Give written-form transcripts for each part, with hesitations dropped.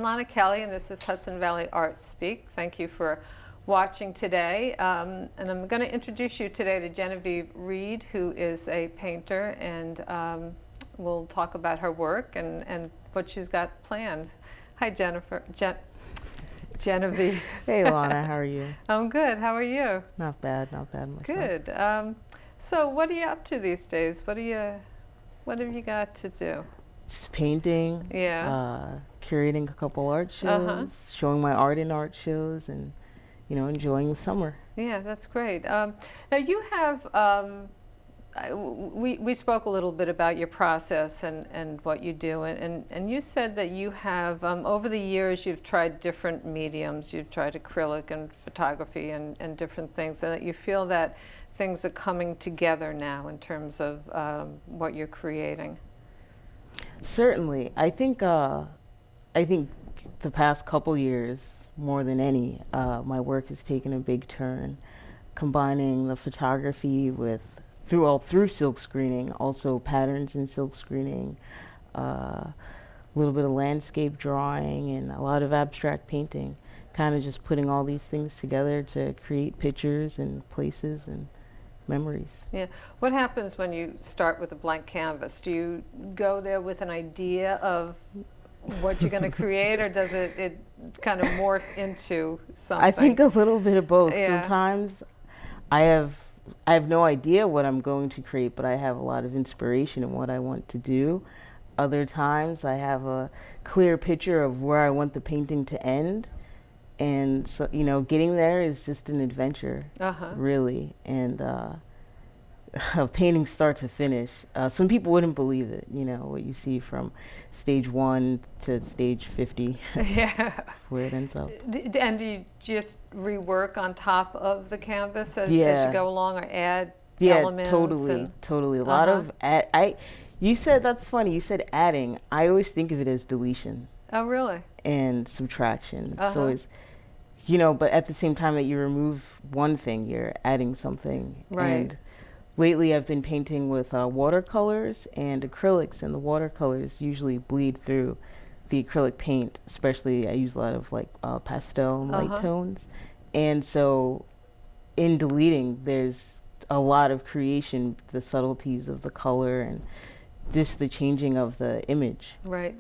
Lonna Kelly, and this is Hudson Valley Arts Speak. Thank you for watching today. And I'm going to introduce you today to Jenevieve Reid, who is a painter, and we'll talk about her work and what she's got planned. Hi, Jenevieve. Hey, Lonna, how are you? I'm good. How are you? Not bad myself. Good. So what are you up to these days? What have you got to do? Just painting, curating a couple art shows, showing my art in art shows, and enjoying the summer. Yeah, that's great. Now you have, we spoke a little bit about your process and what you do, and you said that you have, over the years, you've tried different mediums. You've tried acrylic and photography and different things, and that you feel that things are coming together now in terms of what you're creating. Certainly. I think the past couple years, more than any, my work has taken a big turn, combining the photography with through silk screening, also patterns in silk screening, a little bit of landscape drawing, and a lot of abstract painting. Kind of just putting all these things together to create pictures and places and memories. Yeah. What happens when you start with a blank canvas? Do you go there with an idea of what you're going to create, or does it kind of morph into something? I think a little bit of both. Yeah. Sometimes I have no idea what I'm going to create, but I have a lot of inspiration in what I want to do. Other times I have a clear picture of where I want the painting to end. And so, getting there is just an adventure, really. And painting start to finish. Some people wouldn't believe it, what you see from stage 1 to stage 50, yeah, where it ends up. And do you just rework on top of the canvas as you go along, or add elements? Yeah, totally. A lot of you said, that's funny, you said adding. I always think of it as deletion. Oh, really? And subtraction. So it's, but at the same time that you remove one thing, you're adding something. Right. And lately I've been painting with watercolors and acrylics, and the watercolors usually bleed through the acrylic paint. Especially I use a lot of pastel and light tones. And so in deleting, there's a lot of creation, the subtleties of the color and just the changing of the image. Right.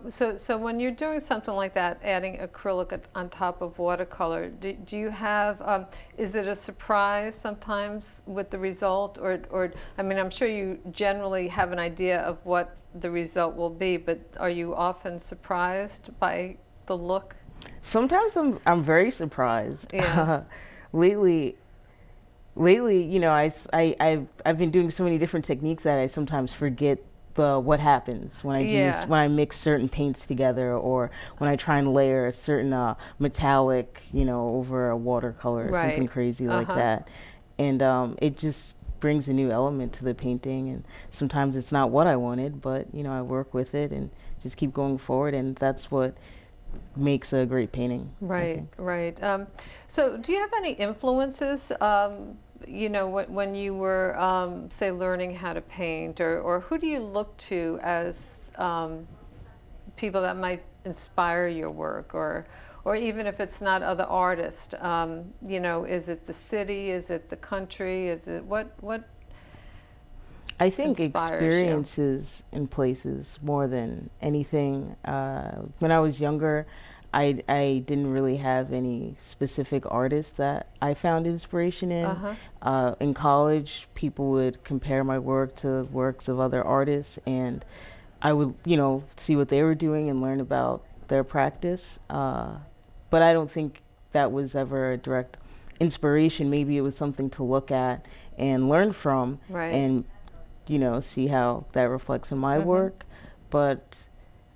So when you're doing something like that, adding acrylic on top of watercolor, do you have, is it a surprise sometimes with the result? Or I mean, I'm sure you generally have an idea of what the result will be, but are you often surprised by the look? Sometimes I'm very surprised. Yeah. Lately, I've been doing so many different techniques that I sometimes forget what happens when I when I mix certain paints together, or when I try and layer a certain metallic, over a watercolor or something crazy like that. And it just brings a new element to the painting, and sometimes it's not what I wanted, but I work with it and just keep going forward, and that's what makes a great painting. Right, right. So do you have any influences, when you were, say, learning how to paint, or who do you look to as people that might inspire your work, or even if it's not other artists, is it the city, is it the country, is it what I think experiences in places more than anything. When I was younger, I didn't really have any specific artists that I found inspiration in. In college, people would compare my work to works of other artists, and I would, see what they were doing and learn about their practice. But I don't think that was ever a direct inspiration. Maybe it was something to look at and learn from, and see how that reflects in my work. But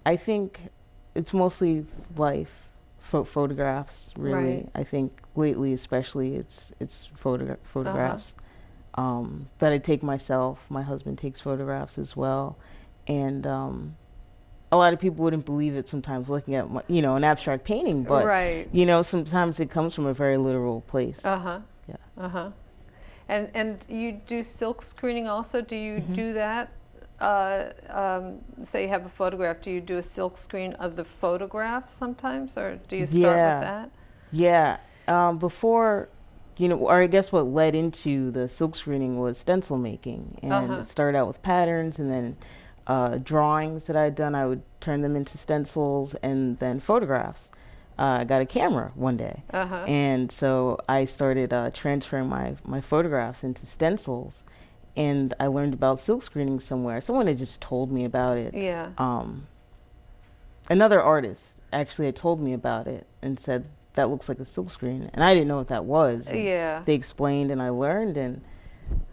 I think it's mostly life, photographs, really. Right. I think lately, especially, it's photographs that I take myself. My husband takes photographs as well, and a lot of people wouldn't believe it sometimes looking at an abstract painting, but sometimes it comes from a very literal place. And you do silk screening also? Do you do that say you have a photograph, do you do a silk screen of the photograph sometimes, or do you start with Yeah, that? yeah. Before, or I guess what led into the silk screening was stencil making, and Uh-huh. it started out with patterns, and then drawings that I'd done, I would turn them into stencils, and then photographs. I got a camera one day, Uh-huh. and so I started transferring my photographs into stencils, and I learned about silk screening somewhere. Someone had just told me about it. Yeah. Another artist actually had told me about it and said that looks like a silk screen, and I didn't know what that was. And Yeah. they explained, and I learned, and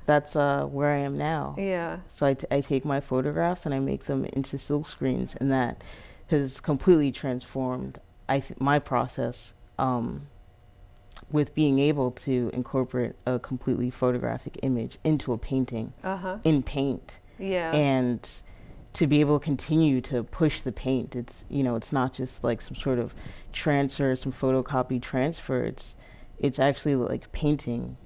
that's where I am now. Yeah. So I take my photographs and I make them into silk screens, and that has completely transformed my process with being able to incorporate a completely photographic image into a painting Uh-huh. in paint, Yeah. and to be able to continue to push the paint. It's not just like some sort of transfer, some photocopy transfer. It's actually like painting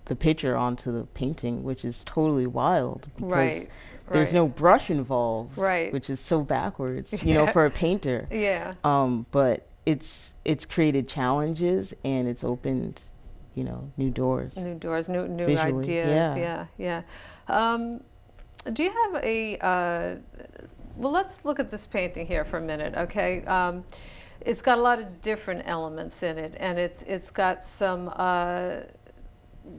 the picture onto the painting, which is totally wild because Right. there's Right. no brush involved, Right. which is so backwards, Yeah. for a painter. Yeah. But it's created challenges, and it's opened, new doors. New doors, new Visually, ideas. yeah. Yeah. Do you have a? Well, let's look at this painting here for a minute, okay? It's got a lot of different elements in it, and it's got some.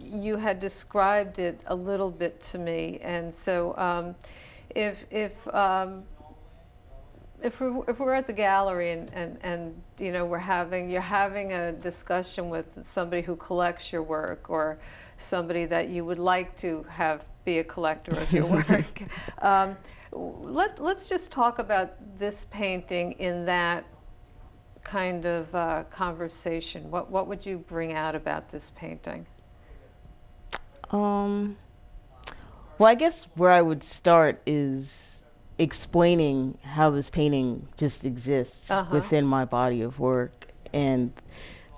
You had described it a little bit to me, and so if we're at the gallery and you're having a discussion with somebody who collects your work, or somebody that you would like to have be a collector of your work, let's just talk about this painting in that kind of conversation. What would you bring out about this painting? Well, I guess where I would start is explaining how this painting just exists within my body of work, and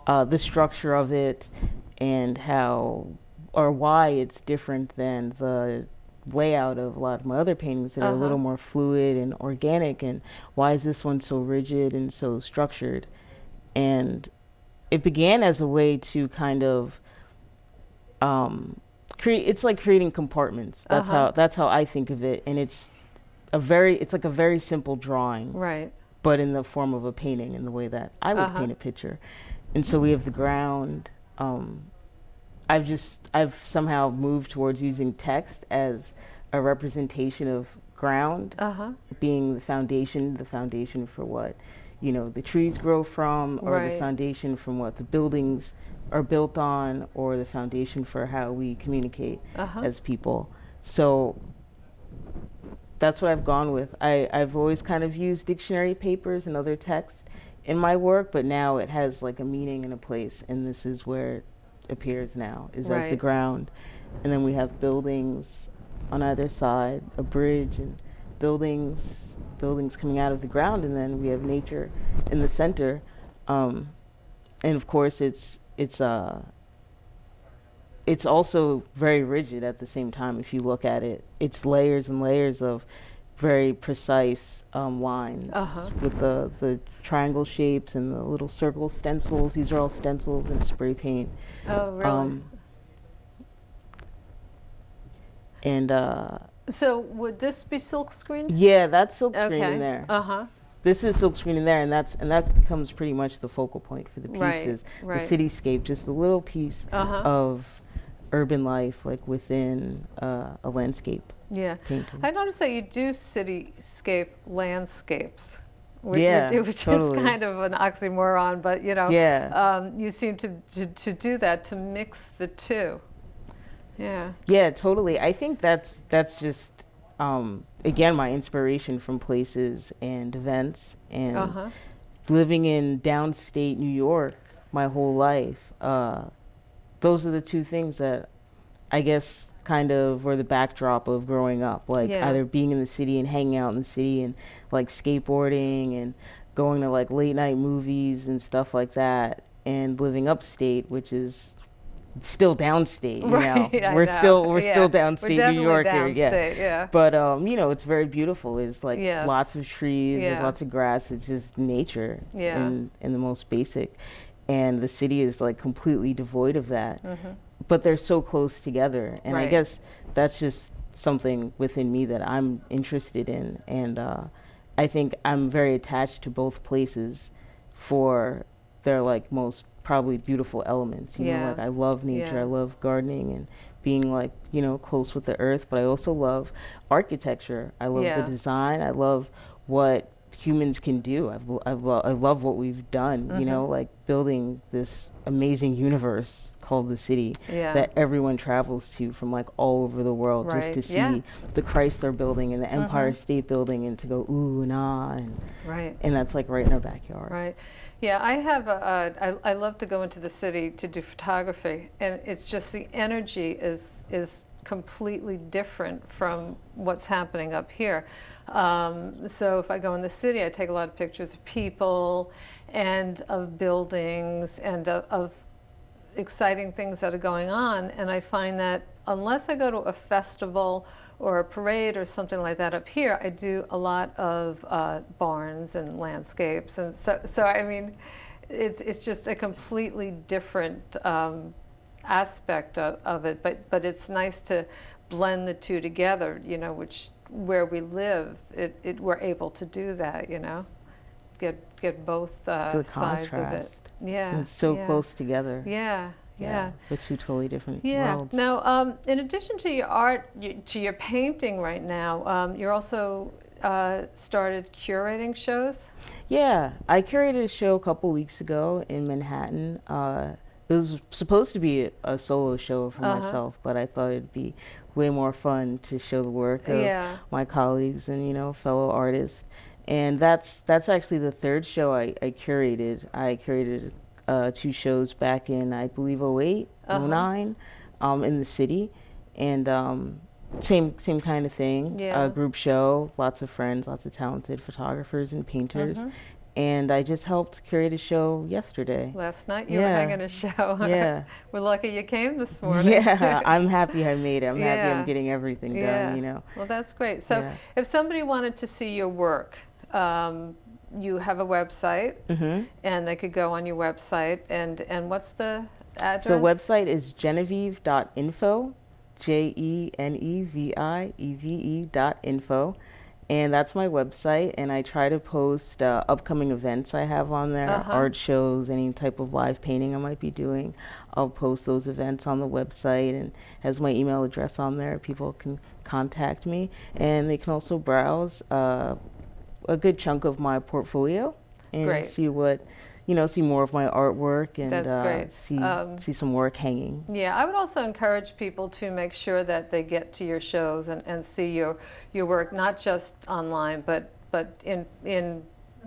the structure of it, and how or why it's different than the layout of a lot of my other paintings that are a little more fluid and organic, and why is this one so rigid and so structured. And it began as a way to kind of it's like creating compartments. That's how I think of it, and it's like a very simple drawing, Right. but in the form of a painting, in the way that I would paint a picture. And so we have the ground. I've somehow moved towards using text as a representation of ground, being the foundation for what the trees grow from, or the foundation from what the buildings are built on, or the foundation for how we communicate as people. So that's what I've gone with. I've always kind of used dictionary papers and other texts in my work, but now it has like a meaning and a place, and this is where it appears now, is as the ground. And then we have buildings on either side, a bridge, and buildings coming out of the ground, and then we have nature in the center. And of course it's also very rigid at the same time. If you look at it, it's layers and layers of very precise lines with the triangle shapes and the little circle stencils. These are all stencils and spray paint. Oh, really? And so would this be silk screened? yeah, that's silk screen in there. Uh-huh. This is silk screen in there, and that becomes pretty much the focal point for the pieces. Right. The cityscape, just a little piece of urban life, like within a landscape. Yeah. Painting. I noticed that you do cityscape landscapes, which totally. is kind of an oxymoron, but you seem to do that, to mix the two. Yeah. Yeah, totally. I think that's just again my inspiration from places and events, and living in downstate New York my whole life. Those are the two things that I guess kind of were the backdrop of growing up, like either being in the city and hanging out in the city, and like skateboarding and going to like late night movies and stuff like that, and living upstate, which is still downstate, you Right, know. I We're know. still Yeah. downstate New York here, yeah. Downstate, yeah. But you know, it's very beautiful. There's like Yes. lots of trees, Yeah. there's lots of grass. It's just nature Yeah. in the most basic. And the city is like completely devoid of that. Mm-hmm. But they're so close together, and I Right. guess that's just something within me that I'm interested in, and I think I'm very attached to both places for their like most probably beautiful elements. You know, Yeah. like I love nature, Yeah. I love gardening and being like, you know, close with the earth, but I also love architecture. I love Yeah. the design. I love what humans can do. I love what we've done, you know, like building this amazing universe called the city Yeah. that everyone travels to from like all over the world just Right. to see Yeah. the Chrysler building and the Empire State Building and to go ooh and ah, Right. and that's like right in our backyard. Right. Yeah, I have I love to go into the city to do photography, and it's just the energy is completely different from what's happening up here. So if I go in the city, I take a lot of pictures of people and of buildings and of exciting things that are going on, and I find that unless I go to a festival or a parade or something like that up here, I do a lot of barns and landscapes, and so I mean, it's just a completely different aspect of it, but it's nice to blend the two together, you know, which where we live, we're able to do that, you know, get both The sides of it. contrast. Yeah, And it's so yeah. close together. Yeah, yeah. But two totally different Yeah. worlds. Now, in addition to your art, to your painting right now, you're also started curating shows? Yeah, I curated a show a couple weeks ago in Manhattan. It was supposed to be a solo show for myself, but I thought it'd be way more fun to show the work of my colleagues and, you know, fellow artists. And that's actually the third show I curated. I curated 2 shows back in, I believe, 08, 09, in the city. And same kind of thing, a group show, lots of friends, lots of talented photographers and painters. And I just helped curate a show yesterday. Last night you were hanging a show. Yeah. We're lucky you came this morning. Yeah, I'm happy I made it. I'm happy I'm getting everything done, you know. Well, that's great. So if somebody wanted to see your work, you have a website, and they could go on your website. And what's the address? The website is jenevieve.info, JENEVIEVE.info. And that's my website, and I try to post upcoming events I have on there, art shows, any type of live painting I might be doing. I'll post those events on the website, and has my email address on there. People can contact me, and they can also browse a good chunk of my portfolio and see what, you know, see more of my artwork and see some work hanging. Yeah, I would also encourage people to make sure that they get to your shows and see your work, not just online, but in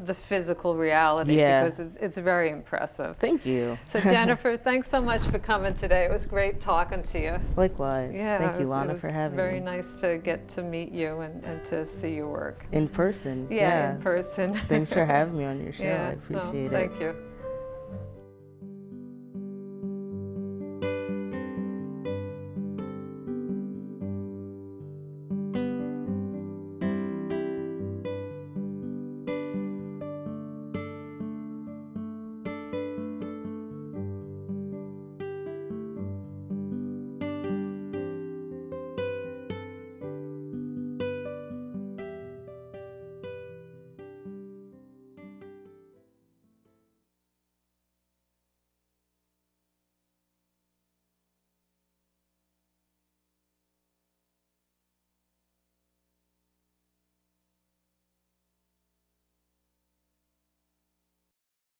the physical reality, because it's very impressive. Thank you. So Jennifer, thanks so much for coming today. It was great talking to you. Likewise. Yeah, thank you, Lonna, for having me. Very nice to get to meet you and to see your work. In person. Yeah, in person. Thanks for having me on your show. I appreciate it. Thank you.